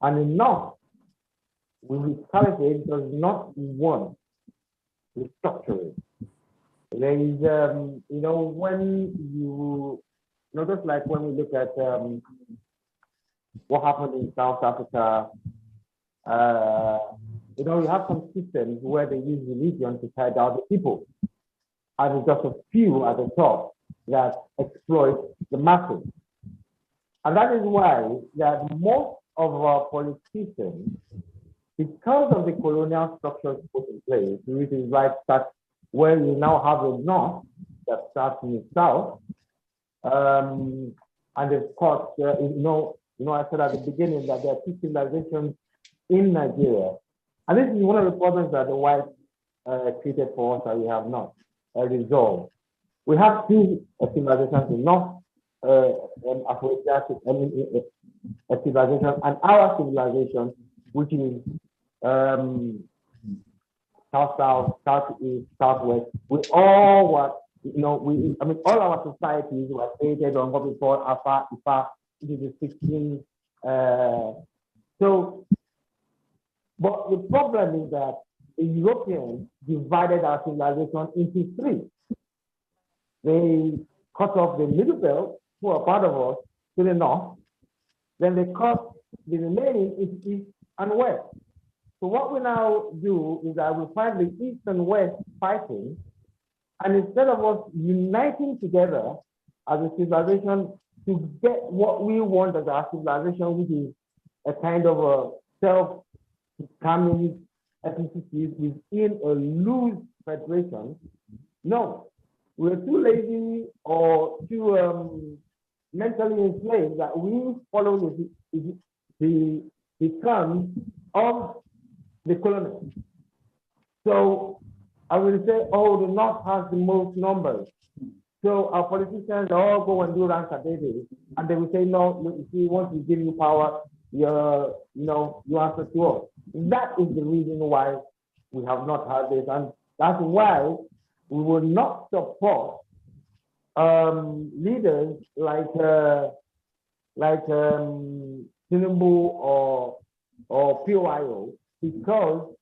And the North, with its caliphate, does not want restructuring. There is, when you just like when we look at what happened in South Africa, you have some systems where they use religion to tie down the people. And it's just a few at the top that exploit the masses. And that is why that most of our politicians, because of the colonial structures put in place, which is like that where you now have a North that starts in the South, and of course, I said at the beginning that there are two civilizations in Nigeria. And this is one of the problems that the whites created for us that we have not resolved. We have two civilizations in North Africa, a civilization, and our civilization, which is South, Southeast, Southwest. We all were, all our societies were created on what we call Alpha, Ifa, which is the 16. But the problem is that the Europeans divided our civilization into three. They cut off the middle belt, who are part of us, to the north. Then they cut the remaining into east and west. So what we now do is that we find the east and west fighting, and instead of us uniting together as a civilization to get what we want as our civilization, which is a kind of a self-determined ethnicities within a loose federation, no, we're too lazy or too mentally enslaved that we follow the terms of the colonists. So I will say, oh, the North has the most numbers. So our politicians all go and do Rankadede, and they will say, no, if we want to give you power, you answer to us. That is the reason why we have not had this, and that's why we will not support leaders like Tinubu or POIO, because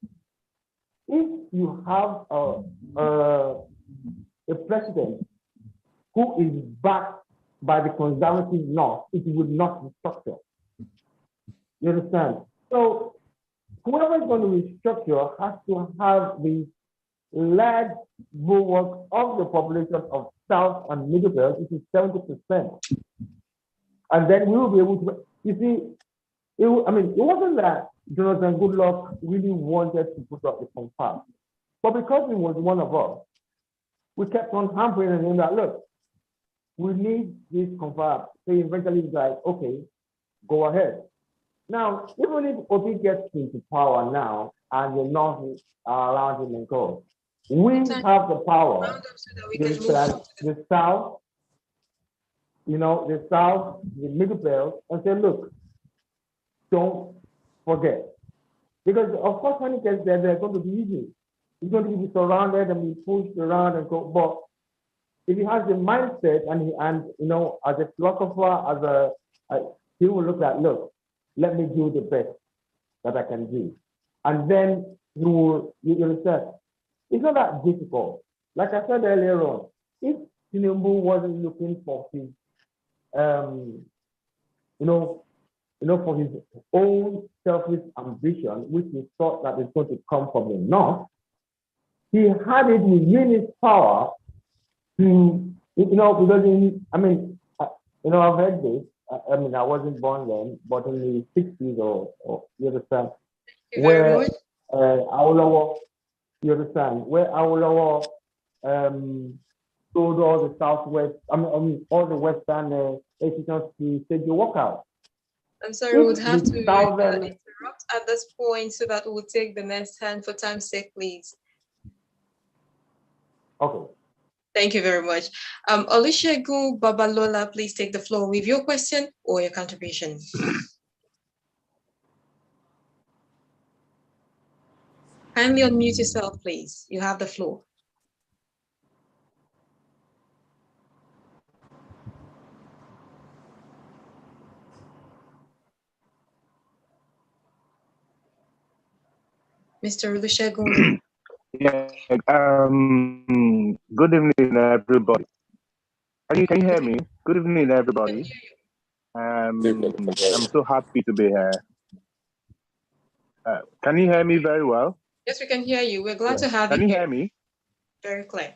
if you have a president who is backed by the conservative North, it would not restructure. You understand? So whoever is going to restructure has to have the large bulwark of the population of South and Middle Belt, which is 70%. And then we will be able to, you see, it wasn't that Jonathan Goodluck really wanted to put up the confab. But because he was one of us, we kept on hampering him that, look, we need this confab. So eventually he's like, okay, go ahead. Now, even if Obi gets into power now and the North are around him and go, we have the power. The South, the Middle Belt, and say, look, don't forget. Because of course, when it gets there, they're going to be easy. He's going to be surrounded and be pushed around and go. But if he has the mindset and as a philosopher, he will look at, look, let me do the best that I can do. And then you understand. It's not that difficult. Like I said earlier on, if Tinubu wasn't looking for his, for his own selfish ambition, which he thought that is going to come from the North, he had it within his power to, because I've heard this. I wasn't born then, but in the 60s or you understand, where Awolowo, you understand, where Awolowo told all the Southwest, all the Western institutions to take the walkout. I'm sorry, we would have to interrupt at this point so that we'll take the next hand for time's sake, please. Okay. Thank you very much. Olusegun Babalola, please take the floor with your question or your contribution. Kindly unmute yourself, please. You have the floor. Mr. Olusegun. Yeah, good evening, everybody. Can you hear me? Good evening, everybody. I'm so happy to be here. Can you hear me very well? Yes, we can hear you. We're glad to have you. Can you hear me? Very clear.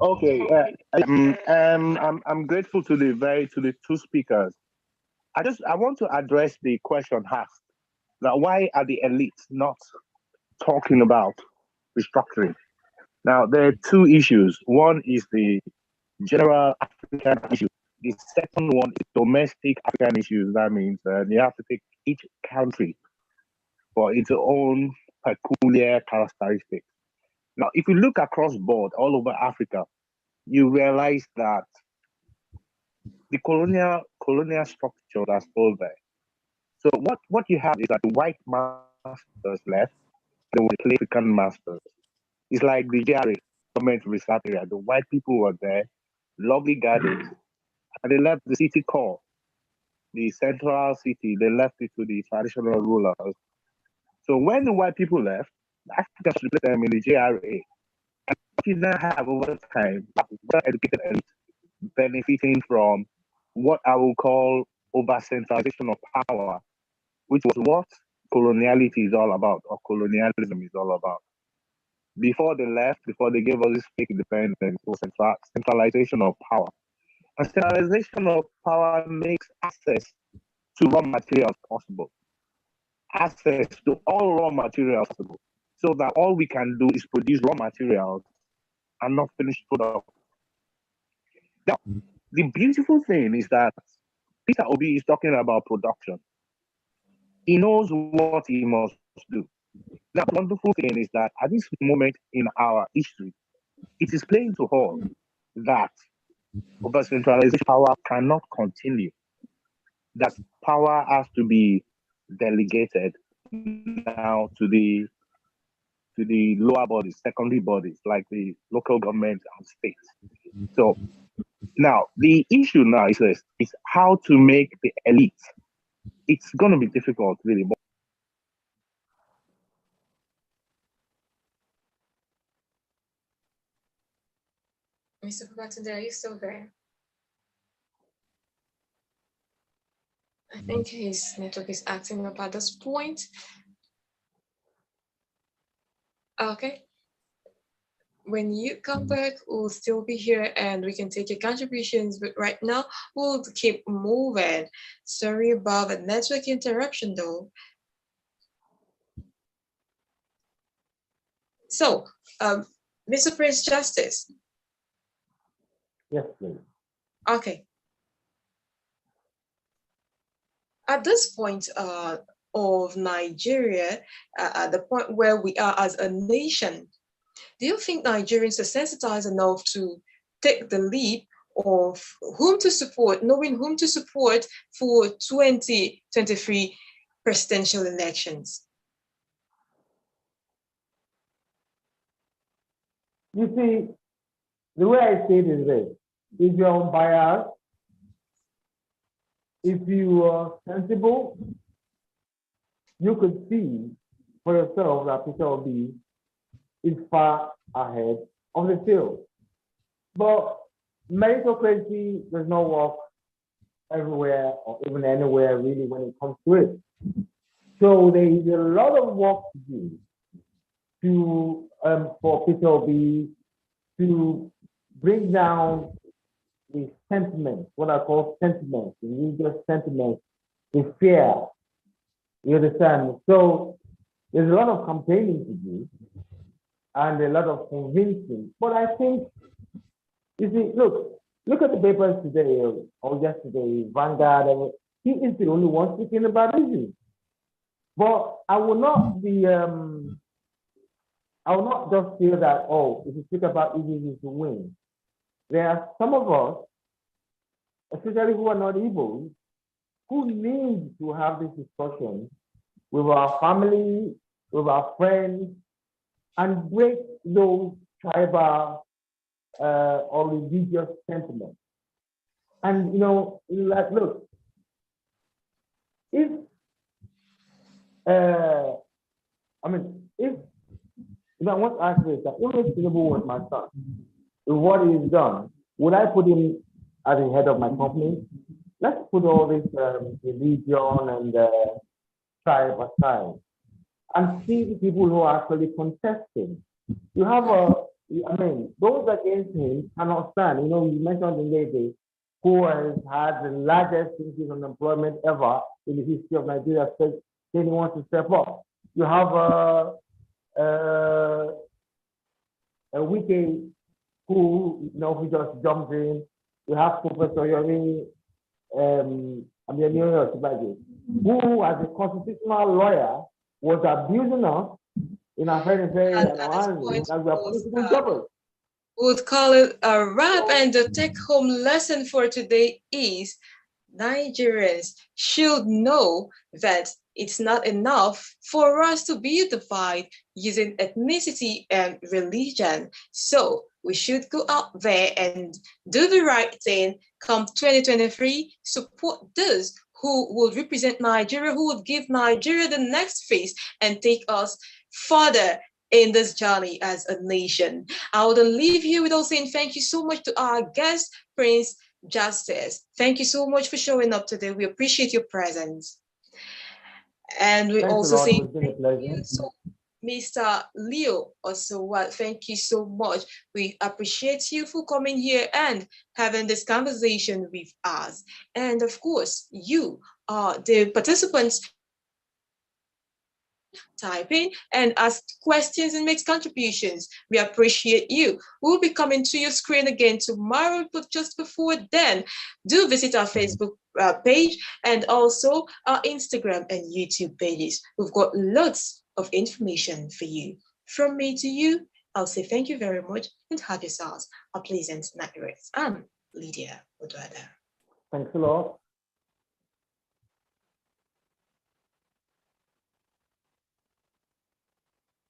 Okay. I'm grateful to the two speakers. I want to address the question asked. Now, why are the elites not talking about restructuring? Now, there are two issues. One is the general African issue. The second one is domestic African issues. That means you have to take each country for its own peculiar characteristics. Now, if you look across board all over Africa, you realize that the colonial structure are still there. So what you have is that the white masters left, they will replace African masters. It's like the GRA, government reserve area. The white people were there, lovely gardens, and they left the city core, the central city, they left it to the traditional rulers. So when the white people left, the Africans replaced them in the GRA. And what you now have over time, well-educated elites benefiting from what I will call over-centralization of power, which was what coloniality is all about, or colonialism is all about. Before they left, before they gave us this fake independence, it was centralization of power. And centralization of power makes access to raw materials possible. Access to all raw materials possible. So that all we can do is produce raw materials and not finished product. Now, the beautiful thing is that Peter Obi is talking about production. He knows what he must do. Now, the wonderful thing is that at this moment in our history, it is plain to all that over-centralization power cannot continue. That power has to be delegated now to the lower bodies, secondary bodies, like the local government and states. So now the issue now is this: is how to make the elite. It's going to be difficult, really. Mr. Babatunde, are you still there? I think his network is acting up at this point. Okay. When you come back, we'll still be here and we can take your contributions, but right now we'll keep moving. Sorry about the network interruption though. So, Mr. Prince Justice. Yes, please. Okay. At this point of Nigeria, at the point where we are as a nation, do you think Nigerians are sensitized enough to take the leap of whom to support, knowing whom to support for 2023 presidential elections? You see, the way I see it is this: if you're unbiased, if you are sensible, you could see for yourself that Peter Obi is far ahead of the field. But meritocracy does not work everywhere or even anywhere really when it comes to it. So there is a lot of work to do for Peter Obi to bring down the sentiment, what I call sentiment, the religious sentiment, the fear. You understand? So there's a lot of campaigning to do and a lot of convincing. But I think, you see, look at the papers today or yesterday, Vanguard, he is the only one speaking about issues. But I will not just feel that, oh, if you speak about issues, you to win. There are some of us, especially who are not Igbos, who need to have this discussion with our family, with our friends, and break those tribal or religious sentiments. And like, look, if if I want to ask this, that if Tinubu was my son, with what he's done, would I put him as the head of my company? Let's put all this religion and tribe aside and see the people who are actually contesting. You have those against him cannot stand. You mentioned the lady who has had the largest increase in unemployment ever in the history of Nigeria, saying he wants to step up. You have a Wiki who just jumps in. You have Professor Yomi who, as a constitutional lawyer, was abusing us in a very, very and we are political jobbers. Would call it a wrap, and the take-home lesson for today is Nigerians should know that it's not enough for us to be unified using ethnicity and religion. So we should go out there and do the right thing. Come 2023, support those who will represent Nigeria, who will give Nigeria the next phase and take us further in this journey as a nation. I would leave you with all saying thank you so much to our guest, Prince Justice. Thank you so much for showing up today. We appreciate your presence. And we also say thank you so Mr. Leo also, thank you so much. We appreciate you for coming here and having this conversation with us. And of course, you are the participants type in and ask questions and make contributions. We appreciate you. We'll be coming to your screen again tomorrow, but just before then, do visit our Facebook page and also our Instagram and YouTube pages. We've got lots of information for you. From me to you, I'll say thank you very much and have yourselves a pleasant night rest. I'm Lydia Odoada. Thanks a lot.